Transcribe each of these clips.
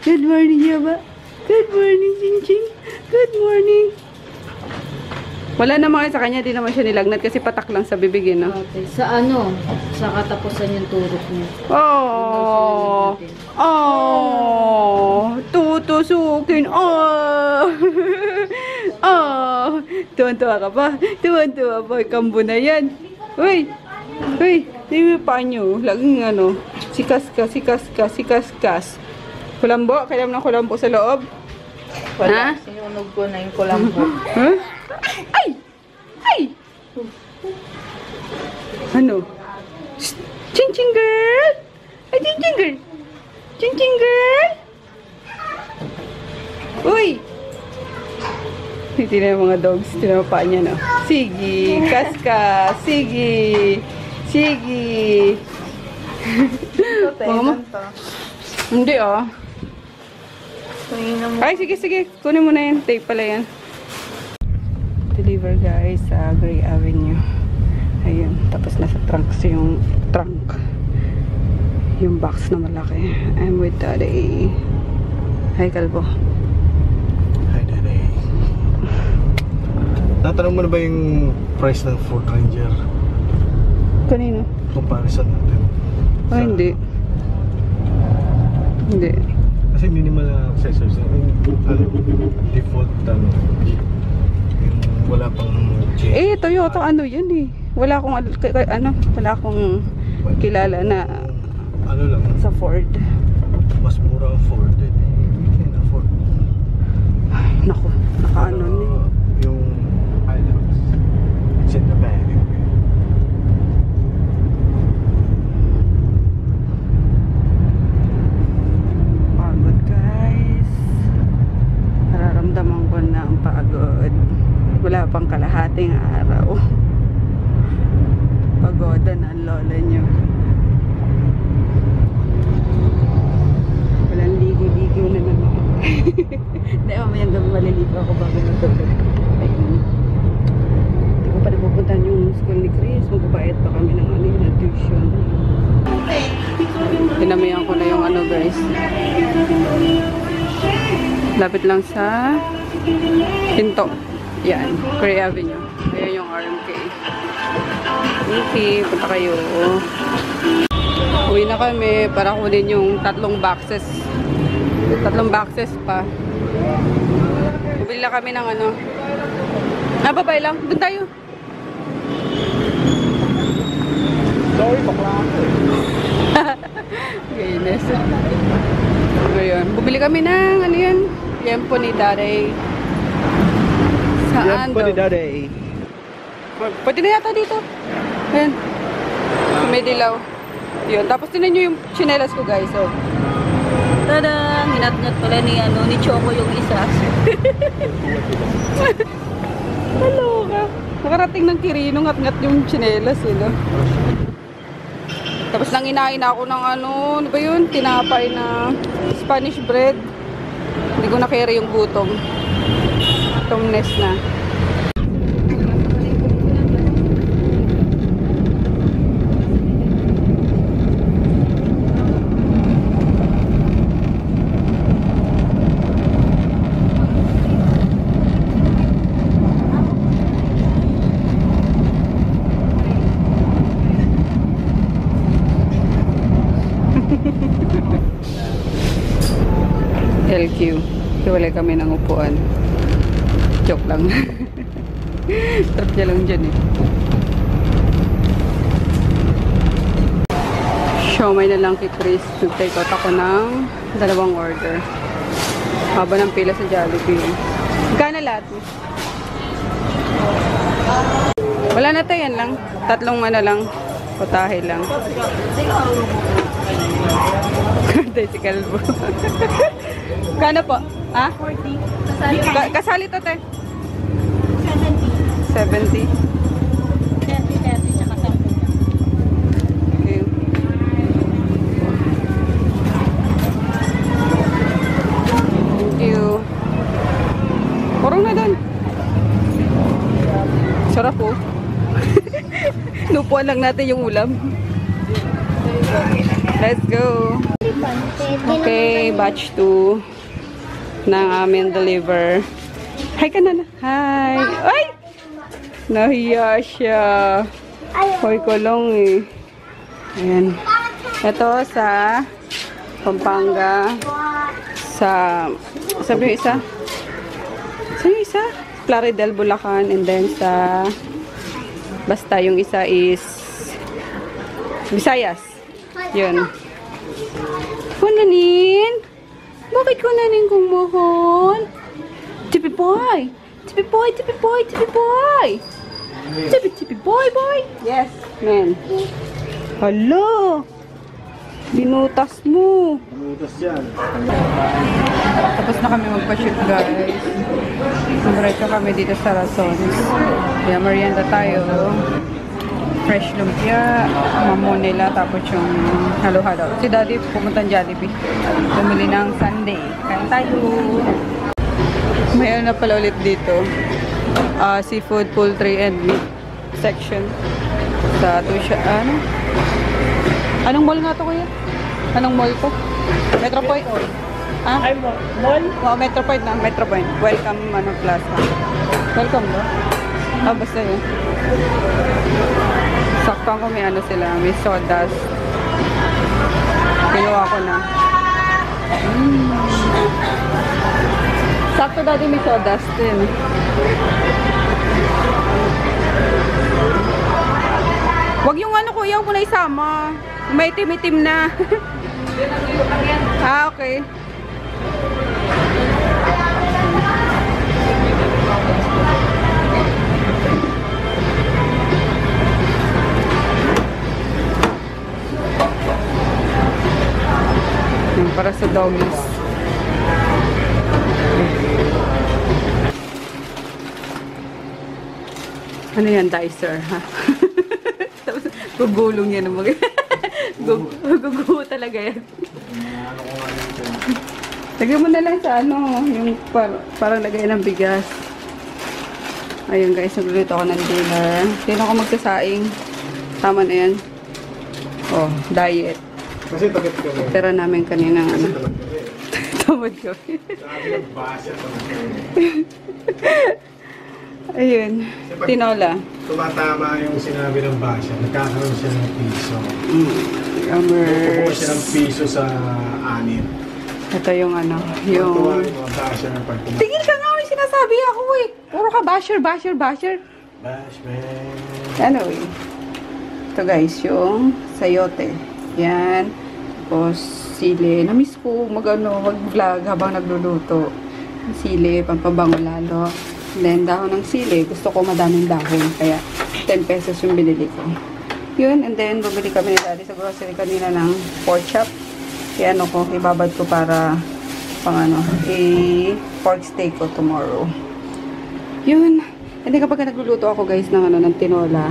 Good morning, Yaba. Good morning, Ching-Ching. Good morning. Wala naman sa kanya, di naman siya nilagnat kasi patak lang sa bibig, no? Okay. Sa ano? Sa katapusan yung turok niya. Oh! Oh! Tutusukin! Oh! Oh! Tuwan-tuwa ka pa? Tuwan-tuwa pa. Kambo na yan. Uy! Uy! Hindi mo pa nyo. Laging ano. Sikas-kas. Kulambo? Kailan ng kulambo sa loob? Wala. Ha? Sinunog ko na yung kulambo. Huh? Ay! Ay! Ano? Shh! Ching-ching girl! Ay, ching-ching girl! Ching-ching girl! Uy! Hindi na yung mga dogs. Tinapa niya, no? Sige! Kaskas! Sige! Sige! Mga mo? Hindi, oh. Ay, sige. Kunin mo na yan. Tape pala yan. Deliver, guys, sa Gray Avenue. Ayun. Tapos nasa trunk yung box na malaki. I'm with Daddy. Hi, Kalbo. Hi, Daddy. Natanong mo na ba yung price ng Ford Ranger? Kanino? Comparison natin. Oh, hindi. Hindi. Kasi minimal na accessories. Default yung wala pang Eh, Toyota ano yan eh. Wala akong kilala na ano lang, sa Ford. mas mura ang Ford. Hindi na Ford. Ay, naku. Nakaano na eh. Yung Hilux. It's in the bag. Pagod, guys. Nararamdaman ko na ang pagod. Wala pang kalahating araw. Pagoda na ang lola nyo. Walang ligo-ligo na naman. Hindi, mamayang gabi maliligo ako bago matulog. Ayun. Hindi ko pa napupuntahan yung school ni Chris. Magbabayad pa kami ng na tuition. Pinamayan ko na yung guys. Lapit lang sa Pinto. Yan, Gray Avenue. Ayan yung RMK. Okay, punta kayo. Uwi na kami para kunin yung 3 boxes. 3 boxes pa. Bumili lang kami ng babay lang. Doon tayo. Sorry, bakla. Gaynes. Ngayon, bumili kami ng Yempo ni Daddy. Saan daw? Daddy. Pwede na yata dito. Ayan. May dilaw. Yun. Tapos tinan nyo yung chinelas ko, guys. Oh. Tada! Hinat-ngat pala ni Choco yung isa. Hello ka. Nakarating ng Kirino, ngat-ngat yung chinelas. No? Tapos nang inain ako ng ano ba yun? Tinapay na Spanish bread. Hindi ko na-carry yung gutom. Tumness na. LQ. Hiwalay kami ng upuan. Joke lang. Trap niya lang dyan eh. Siomay na lang kay Chris. Nag-take out ako ng 2 order. Haba ng pila sa Jollibee. Gana lahat mo? Wala na tayo, yan lang. 3 lang. Putahe lang. Kantay si Kalbo. Gana po? Ha? 40. Kasali to, te? 70. 30, tsaka 10. Okay. Thank you. Kurong na doon. Sarap po. Nupuan lang natin yung ulam. Let's go. Okay, batch 2 ng amin deliver. Hi ka na. Hi. Ay! Nahiya siya. Hoy kolong eh. Ayan. Ito sa Pampanga. Sabi yung isa? Saan yung isa? Plaridel, Bulacan. And then sa basta yung isa is Visayas. Yun. Kunanin? Bakit kunanin kong mohon? Tipi boy! Tipi boy! Tipi boy! Tipi boy! Tipi boy boy! Yes, man. Hala! Binutas mo. Binutas yan. Tapos na kami magpa-shoot, guys. Diretso kami dito sa Rason. Kaya merienda tayo. Fresh lumpia, mamon nila, tapos yung halo-halo. Si Daddy pumunta ng Jollibee. Bumili ng sundae. Kain tayo. Mayroon na pala ulit dito. Seafood, poultry, and meat section. Sa Tusha, ano? Anong mall nga to, kuya? Anong mall to? Metropoint? Ah? Ay, mall? Oo, Metropoint na. Metropoint. Welcome, Plaza. Welcome, no? Basta yun. Sakto ko may ano sila. May sodas. Ginawa ko na. Sakto dati may sodas din. Wag yung ano, kuya, ko na isama. May itim-itim na. Okay. Yung para sa doggies. Ano yan, dicer, ha? Gugulong yan. Gugulo talaga yan. Lagyan mo na lang sa ano, yung parang lagay ng bigas. Ayun guys, nagluluto ako ng dinner. Sino ako magsasaing? Tama na yan. Oh, diet. Kasi takit kami. Tira namin kanina ano. Tamad kami. Ayun, tinola. Tumatama yung sinabi ng basya. Nagkakaroon siya ng piso. Yummers. siya ng piso sa anin. Ito yung ano, yung... Tuwa yung mga basya ng pagkumain. Tingin ka nga, may sinasabi ako eh. Puro ka basher. Bash, man. Anyway. Ito guys, yung sayote. Yan. Tapos, sili. Namiss ko mag-vlog habang nagluluto. Sili, pampabango lalo. And then, dahon ng sili. Gusto ko madaming dahon. Kaya, 10 pesos yung binili ko. Yun. And then, bumili kami ni Daddy sa grocery kanina ng pork chop. Kaya ano ko, ibabad ko para pang ano, pork steak ko tomorrow. Yun. And then, kapag nagluluto ako guys ng ano, ng tinola,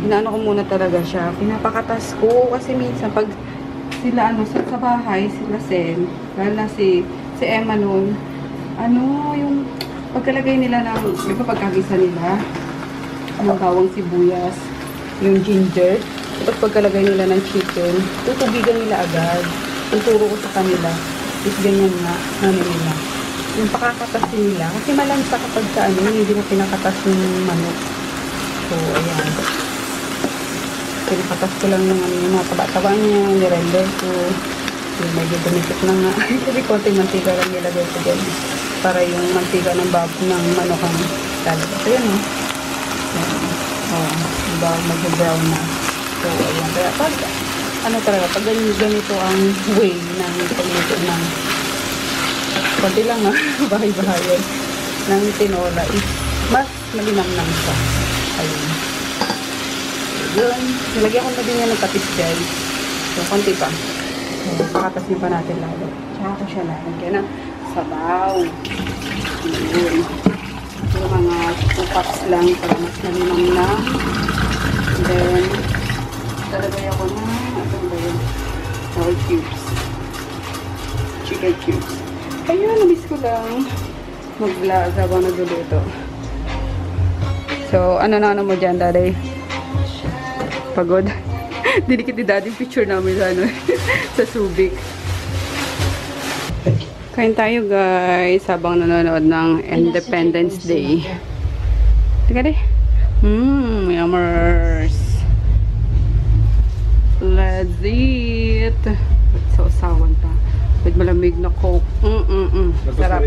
inaano ko muna talaga siya. Pinapakatas ko. Kasi minsan, pag sila ano, sa bahay, sila Sen, lalo na si Emma nun, ano, yung pagkalagay nila ng, di ba pagkagisa nila, yung bawang sibuyas, yung ginger, tapos pagkalagay nila ng chicken, tutubigan nila agad. Ang turo ko sa kanila, is ganyan nga, namin nila. Yung pakakatas nila, kasi malansa kapag sa ano, hindi mo pinakatas yung manok. So, ayan. Pinakatas ko lang yung ano, yung mga taba-taba niya, nirender ko. Yung medyo dumikit na nga. Kasi konting mantika lang nilagay ko dyan. Para yung mantika ng ng manok ang lalabas. So, yan o. Diba, mag-brown na. So, ayan. Kaya pag, ano talaga, pag ganito ang way ng pagluto ng konti lang ha, bahay-bahayan ng tinola is mas malinamnam siya. Ayun. Yun. Nilagyan ko na din yan ng tapis guys. So, konti pa. So, pakatas pa natin lalo. Tsaka ko siya lalagyan ng sabaw. Yun. So, mga 2 cups lang para mas malinamnam. And then, talagay ako na all cubes. Chicken cubes. Ayun, nabis ko lang mag-vlog habang nagluluto. So, ano mo dyan, Daddy? Pagod? Dinikit ni Daddy picture namin sa, ano, sa Subic. Kain tayo guys habang nanonood ng Independence Day. Teka deh. Yummers. Let's eat. Sausawan pa. With malamig na Coke. Sarap.